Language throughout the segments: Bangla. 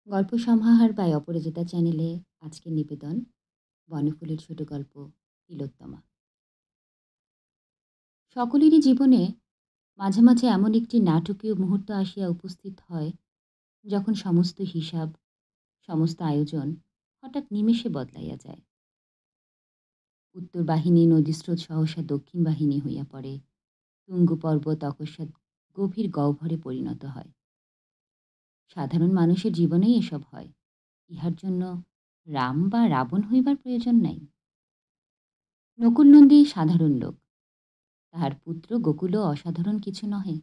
গল্প সমাহার বাই অপরাজিতা চ্যানেলে আজকের নিবেদন বনফুলের ছোট গল্প তিলোত্তমা। সকলেরই জীবনে মাঝে মাঝে এমন একটি নাটকীয় মুহূর্ত আসিয়া উপস্থিত হয়, যখন সমস্ত হিসাব, সমস্ত আয়োজন হঠাৎ নিমেষে বদলাইয়া যায়। উত্তর বাহিনী নদীস্রোত সহসা দক্ষিণ বাহিনী হইয়া পড়ে, তুঙ্গ পর্বত অকস্মাৎ গভীর গহ্বরে পরিণত হয়। সাধারণ মানুষের জীবনেই এসব হয়, ইহার জন্য রাম বা রাবণ হইবার প্রয়োজন নাই। নকুলনন্দী সাধারণ লোক, তাহার পুত্র গোকুলও অসাধারণ কিছু নহে।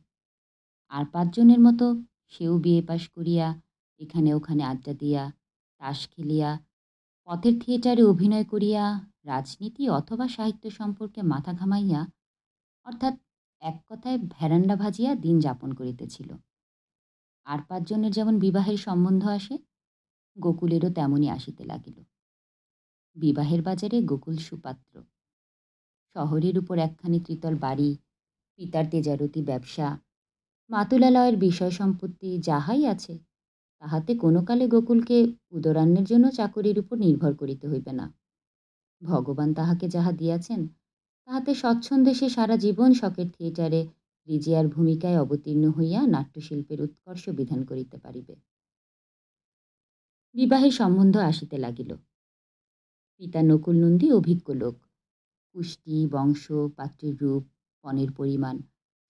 আর পাঁচজনের মতো সেও বিএ পাশ করিয়া এখানে ওখানে আড্ডা দিয়া, তাস খেলিয়া, পথের থিয়েটারে অভিনয় করিয়া, রাজনীতি অথবা সাহিত্য সম্পর্কে মাথা ঘামাইয়া, অর্থাৎ এক কথায় ভেরান্ডা ভাজিয়া দিন যাপন করিতেছিল। আর পাঁচজনের যেমন বিবাহের সম্বন্ধ আসে, গোকুলেরও তেমনই আসিতে লাগিল। বিবাহের বাজারে গোকুল সুপাত্র। শহরের উপর একখানি ত্রিতল বাড়ি, পিতার তেজারতি ব্যবসা, মাতুলালয়ের বিষয় সম্পত্তি যাহাই আছে, তাহাতে কোনো কালে গোকুলকে উদরান্নের জন্য চাকরির উপর নির্ভর করিতে হইবে না। ভগবান তাহাকে যাহা দিয়াছেন, তাহাতে স্বচ্ছন্দে সে সারা জীবন শখের থিয়েটারে রিজিয়ার ভূমিকায় অবতীর্ণ হইয়া নাট্যশিল্পের উৎকর্ষ বিধান করিতে পারিবে। বিবাহের সম্বন্ধ আসিতে লাগিল। পিতা নকুলনন্দী অভিজ্ঞ লোক। পুষ্টি, বংশ, পাত্রের রূপ, পণের পরিমাণ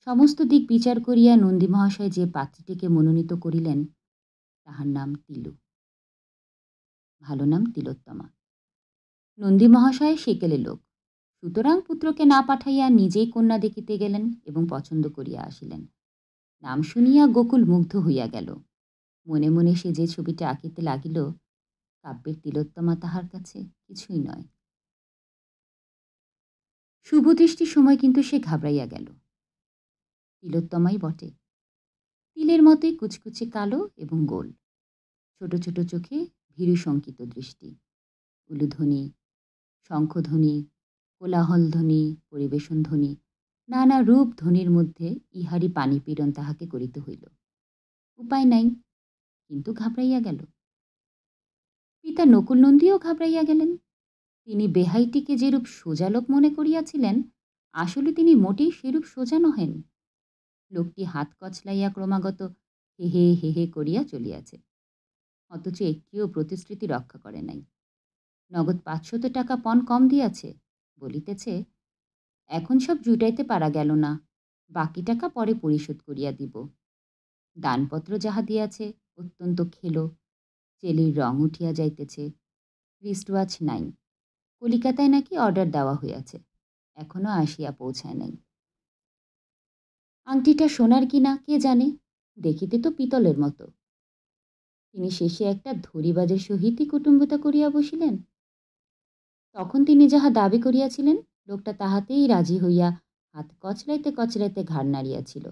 সমস্ত দিক বিচার করিয়া নন্দী মহাশয় যে পাত্রীটিকে মনোনীত করিলেন, তাহার নাম তিলু। ভালো নাম তিলোত্তমা। নন্দী মহাশয় সেকেলে লোক, সুতরাং পুত্রকে না পাঠাইয়া নিজেই কন্যা দেখিতে গেলেন এবং পছন্দ করিয়া আসিলেন। নাম শুনিয়া গোকুল মুগ্ধ হইয়া গেল। মনে মনে সে যে ছবিটা আঁকিতে লাগিল, কাব্যের তিলোত্তমা তাহার কাছে কিছুই নয়। শুভদৃষ্টির সময় কিন্তু সে ঘাবড়াইয়া গেল। তিলোত্তমাই বটে, তিলের মতোই কুচকুচে কালো এবং গোল, ছোট ছোট চোখে ভীরু শঙ্কিত দৃষ্টি, উলুধ্বনি, শঙ্খধ্বনি, কোলাহলধ্বনি, পরিবেশন ধ্বনি, নানা রূপ ধ্বনির মধ্যে ইহারই পানিপীড়ন তাহাকে করিতে হইল। উপায় নাই, কিন্তু ঘাবড়াইয়া গেল। পিতা নকুলনন্দীও ঘাবড়াইয়া গেলেন। তিনি বেহাইটিকে যেরূপ সোজা লোক মনে করিয়াছিলেন, আসলে তিনি মোটেই সেরূপ সোজা নহেন। লোকটি হাত কচলাইয়া ক্রমাগত হে হে হে করিয়া চলিয়াছে, অথচ একটিও প্রতিশ্রুতি রক্ষা করে নাই। নগদ ৫০০ টাকা পণ কম দিয়াছে, বলিতেছে, এখন সব জুটাইতে পারা গেল না, বাকি টাকা পরে পরিশোধ করিয়া দিব। দানপত্র যাহা দিয়াছে অত্যন্ত খেলো, চেলির রং উঠিয়া যাইতেছে, রিস্টওয়াচ নাই। কলিকাতায় নাকি অর্ডার দেওয়া হইয়াছে, এখনো আসিয়া পৌঁছায় নাই। আংটিটা সোনার কিনা কে জানে, দেখিতে তো পিতলের মতো। তিনি শেষে একটা ধরিবাজের সহিতই কুটুম্বতা করিয়া বসিলেন। তখন তিনি যাহা দাবি করিয়াছিলেন, লোকটা তাহাতেই রাজি হইয়া হাত কচলাইতে কচলাইতে ঘাড় নাড়িয়াছিল।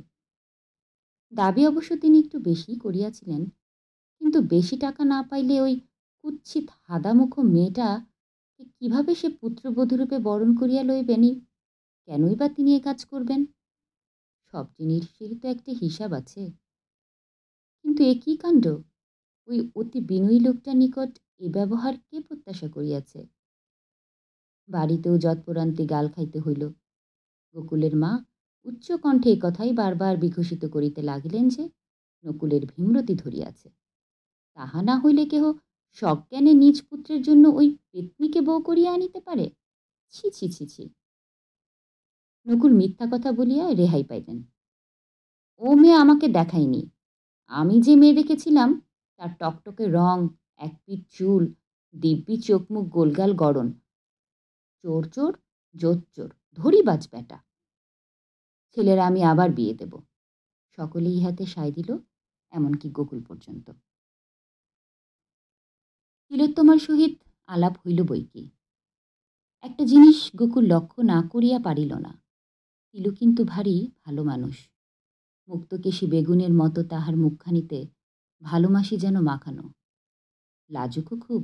দাবি অবশ্য তিনি একটু বেশিই করিয়াছিলেন, কিন্তু বেশি টাকা না পাইলে ওই কুৎসিত হাদামুখো মেয়েটা কিভাবে সে পুত্রবধূরূপে বরণ করিয়া লইবেনি? কেনই বা তিনি এ কাজ করবেন? সব জিনিসেরই তো একটা হিসাব আছে। কিন্তু এ কী কাণ্ড! ওই অতি বিনয়ী লোকটার নিকট এ ব্যবহার কে প্রত্যাশা করিয়াছে? বাড়িতেও যৎপরান্তে গাল খাইতে হইল। গোকুলের মা উচ্চ কণ্ঠে এ কথাই বারবার বিঘোষিত করিতে লাগিলেন যে নকুলের ভীমরতি ধরিয়াছে। তাহা না হইলে কেহ সজ্ঞানে নিজ পুত্রের জন্য ওই পেত্নীকে বউ করিয়া আনিতে পারে? ছি ছি ছি ছি! নকুল মিথ্যা কথা বলিয়া রেহাই পাইলেন। ও মেয়ে আমাকে দেখায়নি। আমি যে মেয়ে দেখেছিলাম, তার টকটকে রং, এক পিঠ চুল, দিব্যি চোখ মুখ গোলগাল গড়ন, চোর চোর, জোচ্চোর, ধরিবাজ বেটা। ছেলেরা আমি আবার বিয়ে দেব। সকলে ইহাতে সায় দিল, এমনকি গোকুল পর্যন্ত। তিলোত্তমার সহিত আলাপ হইল বৈকি। একটা জিনিস গোকুল লক্ষ্য না করিয়া পারিল না, তিলু কিন্তু ভারী ভালো মানুষ। মুক্তকেশী বেগুনের মতো তাহার মুখখানিতে ভালোমাসি যেন মাখানো। লাজুকও খুব।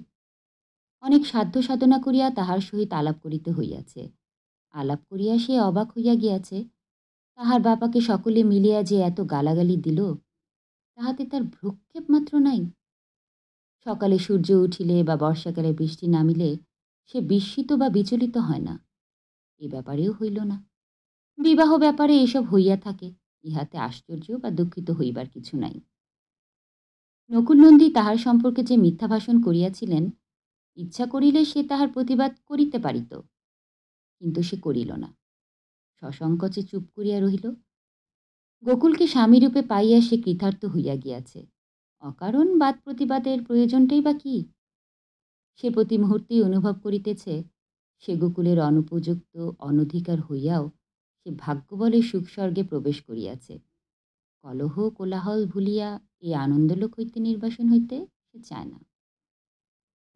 অনেক সাধ্য সাধনা করিয়া তাহার সহিত আলাপ করিতে হইয়াছে। আলাপ করিয়া সে অবাক হইয়া গিয়াছে, তাহার বাপাকে সকলে মিলিয়া যে এত গালাগালি দিল, তাহাতে তার ভ্রুক্ষেপ মাত্র নাই। সকালে সূর্য উঠিলে বা বর্ষাকালে বৃষ্টি নামিলে সে বিস্মিত বা বিচলিত হয় না, এ ব্যাপারেও হইল না। বিবাহ ব্যাপারে এসব হইয়া থাকে, ইহাতে আশ্চর্য বা দুঃখিত হইবার কিছু নাই। নকুলনন্দী তাহার সম্পর্কে যে মিথ্যা ভাষণ করিয়াছিলেন, ইচ্ছা করিলে সে তাহার প্রতিবাদ করিতে পারিত, কিন্তু সে করিল না, সসংকোচে চুপ করিয়া রহিল। গোকুলকে স্বামীরূপে পাইয়া সে কৃতার্থ হইয়া গিয়াছে, অকারণ বাদ প্রতিবাদের প্রয়োজনটাই বা কি? সে প্রতি মুহূর্তেই অনুভব করিতেছে সে গোকুলের অনুপযুক্ত অনধিকার হইয়াও সে ভাগ্যবলে সুখস্বর্গে প্রবেশ করিয়াছে। কলহ কোলাহল ভুলিয়া এই আনন্দলোক হইতে নির্বাসন হইতে সে চায় না।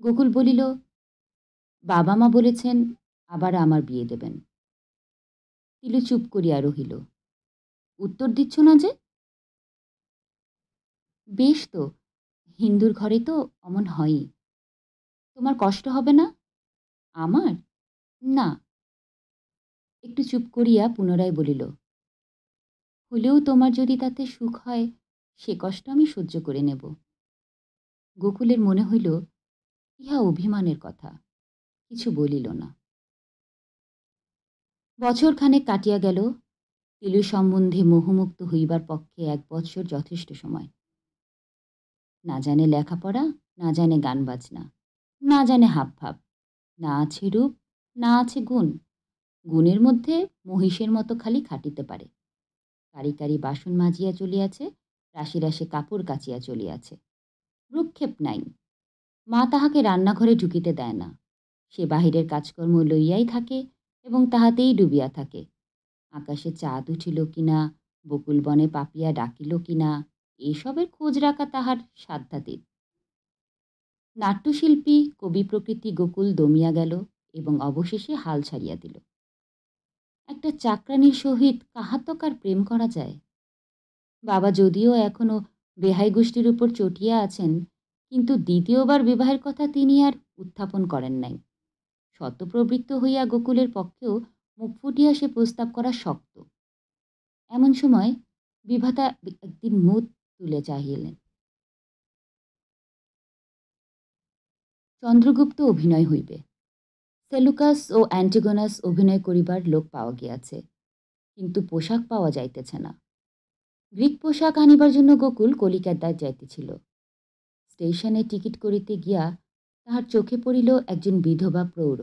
গোকুল বলিল, বাবা মা বলেছেন আবার আমার বিয়ে দেবেন। তিলু চুপ করিয়া রহিল। উত্তর দিচ্ছ না যে? বেশ তো, হিন্দুর ঘরে তো অমন হয়ই। তোমার কষ্ট হবে না? আমার? না। একটু চুপ করিয়া পুনরায় বলিল, হলেও তোমার যদি তাতে সুখ হয় সে কষ্ট আমি সহ্য করে নেব। গোকুলের মনে হইল ইহা অভিমানের কথা, কিছু বলিল না। বছরখানেক কাটিয়া গেল। তিলুর সম্বন্ধে মোহমুক্ত হইবার পক্ষে 1 বৎসর যথেষ্ট সময়। না জানে লেখাপড়া, না জানে গান বাজনা, না জানে হাবভাব, না আছে রূপ, না আছে গুণ। গুণের মধ্যে মহিষের মতো খালি খাটিতে পারে। কারি কারি বাসন মাজিয়া চলিয়াছে, রাশি রাশি কাপড় কাচিয়া চলিয়াছে। ভ্রুক্ষেপ নাই। মা তাহাকে রান্নাঘরে ঢুকিতে দেয় না। সে বাহিরের কাজকর্ম লইয়াই থাকে এবং তাহাতেই ডুবিয়া থাকে। আকাশে চাঁদ উঠিল কিনা, বকুল বনে পাপিয়া ডাকিল কিনা, এসবের খোঁজ রাখা তাহার সাধ্যাতীত। নাট্যশিল্পী কবি প্রকৃতি গোকুল দমিয়া গেল এবং অবশেষে হাল ছাড়িয়া দিল। একটা চাকরানীর সহিত কাহাতক প্রেম করা যায়? বাবা যদিও এখনো বেহাই গোষ্ঠীর উপর চটিয়া আছেন, কিন্তু দ্বিতীয়বার বিবাহের কথা তিনি আর উত্থাপন করেন নাই। শতপ্রবৃত্ত হইয়া গোকুলের পক্ষেও মুখ ফুটিয়া সে প্রস্তাব করা শক্ত। এমন সময় বিধাতা একদিন মুখ তুলে চাহিলেন। চন্দ্রগুপ্ত অভিনয় হইবে। সেলুকাস ও অ্যান্টিগোনাস অভিনয় করিবার লোক পাওয়া গিয়াছে, কিন্তু পোশাক পাওয়া যাইতেছে না। গ্রিক পোশাক আনিবার জন্য গোকুল কলিকাতায় যাইতেছিল। স্টেশনে টিকিট করিতে গিয়া তাহার চোখে পড়িল একজন বিধবা প্রৌঢ়।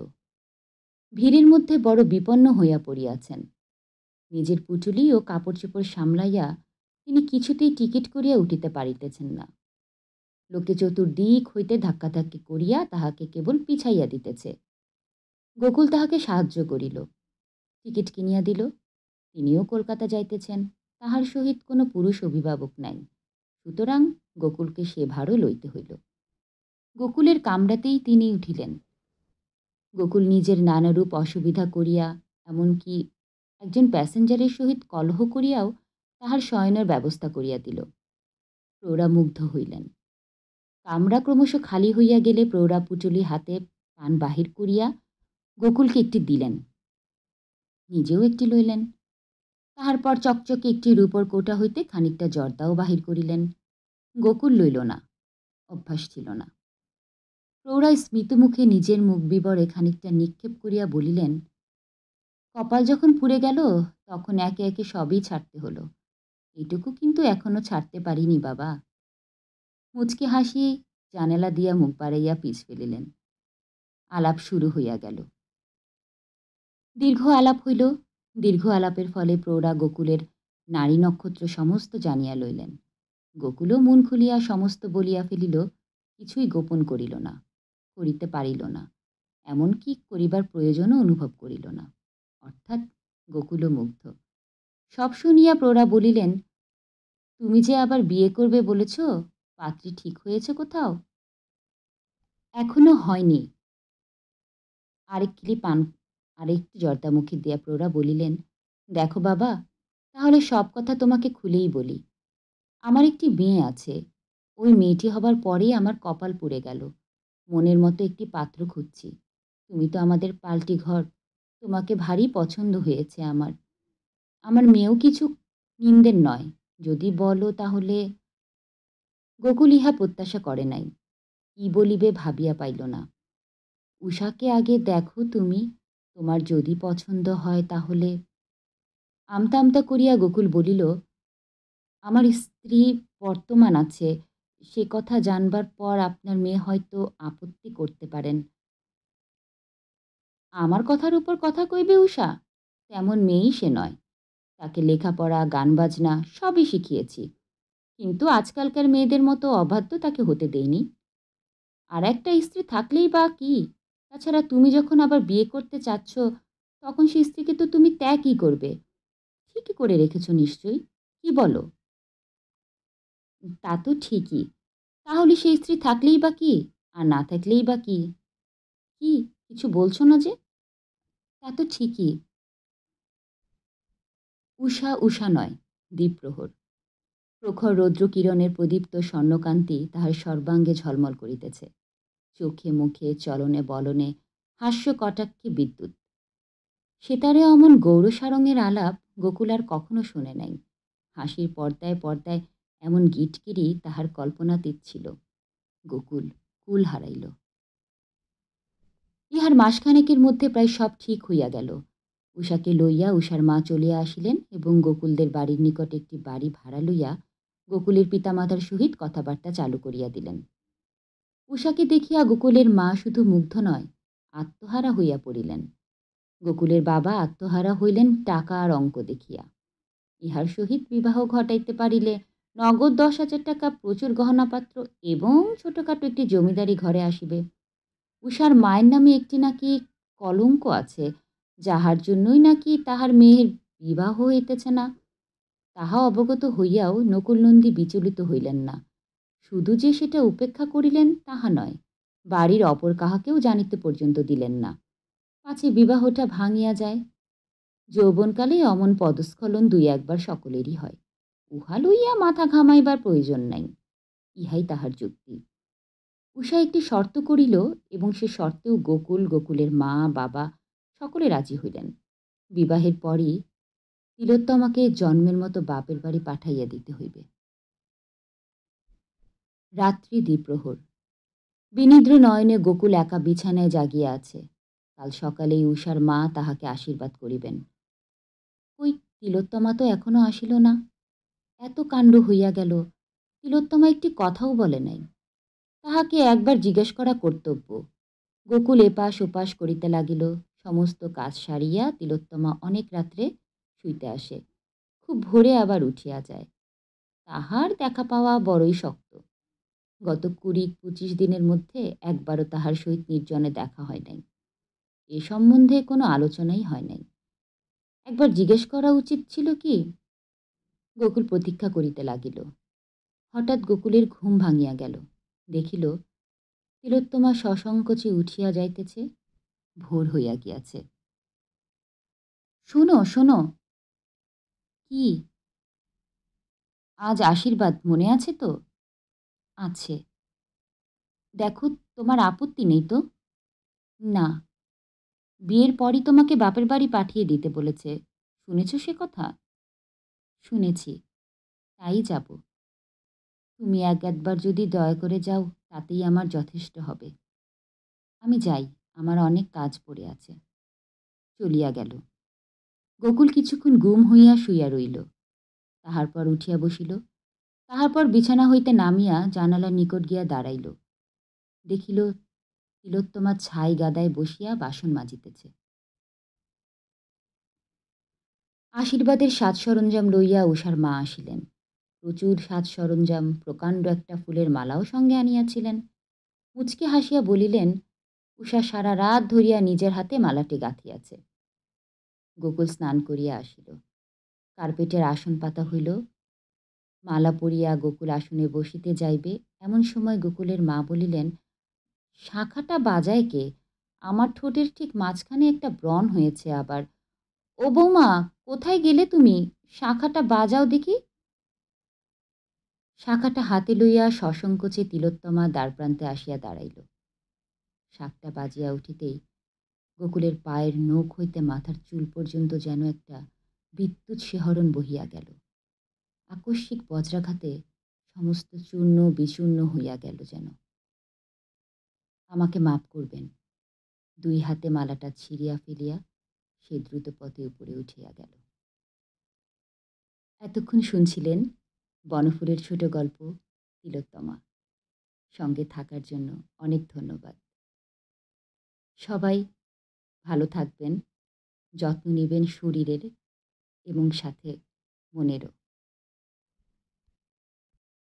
ভিড়ের মধ্যে বড় বিপন্ন হইয়া পড়িয়াছেন। নিজের পুটুলি ও কাপড় চোপড় সামলাইয়া তিনি কিছুতেই টিকিট করিয়া উঠিতে পারিতেছেন না। লোকে চতুর্দিক হইতে ধাক্কাধাক্কি করিয়া তাহাকে কেবল পিছাইয়া দিতেছে। গোকুল তাহাকে সাহায্য করিল, টিকিট কিনিয়া দিল। তিনিও কলকাতা যাইতেছেন, তাহার সহিত কোনো পুরুষ অভিভাবক নাই, সুতরাং গোকুলকে সে ভারও লইতে হইল। গোকুলের কামরাতেই তিনি উঠিলেন। গোকুল নিজের নানারূপ অসুবিধা করিয়া, এমনকি একজন প্যাসেঞ্জারের সহিত কলহ করিয়াও তাহার শয়নের ব্যবস্থা করিয়া দিল। প্রৌঢ়া মুগ্ধ হইলেন। কামরা ক্রমশ খালি হইয়া গেলে প্রৌঢ়া পুটুলি হাতে পান বাহির করিয়া গোকুলকে একটি দিলেন, নিজেও একটি লইলেন। তাহার পর চকচকে একটি রূপোর কৌটা হইতে খানিকটা জর্দাও বাহির করিলেন। গোকুল লইল না, অভ্যাস ছিল না। প্রৌঢ়া স্মিতমুখে নিজের মুখ বিবরে খানিকটা নিক্ষেপ করিয়া বলিলেন, কপাল যখন পুড়ে গেল তখন একে একে সবই ছাড়তে হলো। এটুকু কিন্তু এখনো ছাড়তে পারিনি বাবা। মুচকি হাসি জানালা দিয়া মুখ বাড়াইয়া পিছ ফেলিলেন। আলাপ শুরু হইয়া গেল। দীর্ঘ আলাপ হইল। দীর্ঘ আলাপের ফলে প্রৌঢ়া গোকুলের নারী নক্ষত্র সমস্ত জানিয়া লইলেন। গোকুলও মন খুলিয়া সমস্ত বলিয়া ফেলিল, কিছুই গোপন করিল না, করিতে পারিল না, এমনকি করিবার প্রয়োজনও অনুভব করিল না। অর্থাৎ গোকুলও মুগ্ধ। সব শুনিয়া প্রৌঢ়া বলিলেন, তুমি যে আবার বিয়ে করবে বলেছ, পাত্রী ঠিক হয়েছে কোথাও? এখনো হয়নি। আরেকটি জর্দা মুখে দিয়া প্রৌঢ়া বলিলেন, দেখো বাবা, তাহলে সব কথা তোমাকে খুলেই বলি। আমার একটি মেয়ে আছে। ওই মেয়েটি হবার পরেই আমার কপাল পুড়ে গেল। মনের মতো একটি পাত্র খুঁজছি। তুমি তো আমাদের পাল্টি ঘর, তোমাকে ভারী পছন্দ হয়েছে আমার। আমার মেয়েও কিছু নিন্দের নয়, যদি বলো তাহলে। গোকুল ইহা প্রত্যাশা করে নাই, কি বলিবে ভাবিয়া পাইল না। উষাকে আগে দেখো তুমি, তোমার যদি পছন্দ হয় তাহলে। আমতা আমতা করিয়া গোকুল বলিল, আমার স্ত্রী বর্তমান আছে, সে কথা জানবার পর আপনার মেয়ে হয়তো আপত্তি করতে পারেন। আমার কথার উপর কথা কইবে উষা? তেমন মেয়েই সে নয়। তাকে লেখাপড়া, গান বাজনা সবই শিখিয়েছি। কিন্তু আজকালকার মেয়েদের মতো অবাধ্য তাকে হতে দেইনি। আর একটা স্ত্রী থাকলেই বা কি? তাছাড়া তুমি যখন আবার বিয়ে করতে চাচ্ছ, তখন সেই স্ত্রীকে তো তুমি ত্যাগই করবে। ঠিকই করে রেখেছ নিশ্চয়ই। কি বলো? তা তো ঠিকই। তাহলে সেই স্ত্রী থাকলেই বা কি? আর না থাকলেই বা কি? কি? কিছু বলছো না যে? তা তো ঠিকই। উষা উষা নয়, দ্বীপ্রহর। প্রখর রৌদ্রকিরণের প্রদীপ্ত স্বর্ণকান্তি তাহার সর্বাঙ্গে ঝলমল করিতেছে। চোখে মুখে চলনে বলনে হাস্য কটাক্ষে বিদ্যুৎ। সেতারে অমন গৌরসারঙ্গের আলাপ গোকুল আর কখনো শোনে নাই। হাসির পর্দায় পর্দায় এমন গিটকিরি তাহার কল্পনাতীত ছিল। গোকুল কুল হারাইল। ইহার মাসখানেকের মধ্যে প্রায় সব ঠিক হইয়া গেল। উষাকে লইয়া উষার মা চলিয়া আসিলেন এবং গোকুলদের বাড়ির নিকট একটি বাড়ি ভাড়া লইয়া গোকুলের পিতামাতার সহিত কথাবার্তা চালু করিয়া দিলেন। উষাকে দেখিয়া গোকুলের মা শুধু মুগ্ধ নয়, আত্মহারা হইয়া পড়িলেন। গোকুলের বাবা আত্মহারা হইলেন টাকা আর অঙ্ক দেখিয়া। ইহার সহিত বিবাহ ঘটাইতে পারিলে নগদ 10,000 টাকা, প্রচুর গহনাপাত্র এবং ছোটখাটো একটি জমিদারি ঘরে আসিবে। উষার মায়ের নামে একটি নাকি কলঙ্ক আছে, যাহার জন্যই নাকি তাহার মেয়ের বিবাহ হইতেছে না। তাহা অবগত হইয়াও নকুলনন্দী বিচলিত হইলেন না। শুধু যে সেটা উপেক্ষা করিলেন তাহা নয়, বাড়ির অপর কাহাকেও জানিতে পর্যন্ত দিলেন না, পাছে বিবাহটা ভাঙিয়া যায়। যৌবনকালে অমন পদস্খলন দুই একবার সকলেরই হয়, উহা লইয়া মাথা ঘামাইবার প্রয়োজন নাই। ইহাই তাহার যুক্তি। উষা একটি শর্ত করিল এবং সে শর্তেও গোকুল, গোকুলের মা বাবা সকলে রাজি হইলেন। বিবাহের পরই তিলোত্তমাকে জন্মের মতো বাপের বাড়ি পাঠাইয়া দিতে হইবে। রাত্রি দ্বিপ্রহর। বিনিদ্র নয়নে গোকুল একা বিছানায় জাগিয়া আছে। কাল সকালেই উষার মা তাহাকে আশীর্বাদ করিবেন। কই, তিলোত্তমা তো এখনো আসিল না। এত কাণ্ড হইয়া গেল, তিলোত্তমা একটি কথাও বলে নাই। তাহাকে একবার জিজ্ঞেস করা কর্তব্য। গোকুল এপাশ ওপাশ করিতে লাগিল। সমস্ত কাজ সারিয়া তিলোত্তমা অনেক রাত্রে শুইতে আসে, খুব ভোরে আবার উঠিয়া যায়। তাহার দেখা পাওয়া বড়ই শক্ত। গত 20-25 দিনের মধ্যে একবারও তাহার সহিত নির্জনে দেখা হয় নাই। এ সম্বন্ধে কোনো আলোচনাই হয় নাই। একবার জিজ্ঞেস করা উচিত ছিল কি? গোকুল প্রতীক্ষা করিতে লাগিল। হঠাৎ গোকুলের ঘুম ভাঙিয়া গেল। দেখিল তিলোত্তমা সসংকোচে উঠিয়া যাইতেছে। ভোর হইয়া গিয়াছে। শোনো শোনো। কি? আজ আশীর্বাদ মনে আছে তো? আছে। দেখো, তোমার আপত্তি নেই তো? না। বিয়ের পরই তোমাকে বাপের বাড়ি পাঠিয়ে দিতে বলেছে, শুনেছ সে কথা? শুনেছি। তাই যাব। তুমি একবার যদি দয়া করে যাও, তাতেই আমার যথেষ্ট হবে। আমি যাই, আমার অনেক কাজ পড়ে আছে। চলিয়া গেল। গোকুল কিছুক্ষণ গুম হইয়া শুইয়া রইল। তাহার পর উঠিয়া বসিল। তাহার পর বিছানা হইতে নামিয়া জানালার নিকট গিয়া দাঁড়াইল। দেখিল তিলোত্তমা ছাই গাদায় বসিয়া বাসন মাজিতেছে। আশীর্বাদের সাজ সরঞ্জাম লইয়া উষার মা আসিলেন। প্রচুর সাজ সরঞ্জাম, প্রকাণ্ড একটা ফুলের মালাও সঙ্গে আনিয়াছিলেন। মুচকি হাসিয়া বলিলেন, উষা সারা রাত ধরিয়া নিজের হাতে মালাটি গাঁথিয়াছে। গোকুল স্নান করিয়া আসিল। কার্পেটের আসন পাতা হইল। মালা পরিয়া গোকুল আসনে বসিতে যাইবে, এমন সময় গোকুলের মা বলিলেন, শাঁখাটা বাজায় কে? আমার ঠোঁটের ঠিক মাঝখানে একটা ব্রণ হয়েছে আবার। ও বৌমা, কোথায় গেলে তুমি? শাঁখাটা বাজাও দেখি। শাঁখাটা হাতে লইয়া সসংকোচে তিলোত্তমা দ্বারপ্রান্তে আসিয়া দাঁড়াইল। শাঁখটা বাজিয়া উঠিতেই গোকুলের পায়ের নখ হইতে মাথার চুল পর্যন্ত যেন একটা বিদ্যুৎ শিহরণ বহিয়া গেল। আকস্মিক বজ্রাঘাতে সমস্ত চূর্ণ বিচূর্ণ হইয়া গেল যেন। আমাকে মাপ করবেন। 2 হাতে মালাটা ছিঁড়িয়া ফেলিয়া সে দ্রুত পথে উপরে উঠিয়া গেল। এতক্ষণ শুনছিলেন বনফুলের ছোট গল্প তিলোত্তমা। সঙ্গে থাকার জন্য অনেক ধন্যবাদ। সবাই ভালো থাকবেন, যত্ন নিবেন শরীরের এবং সাথে মনেরও।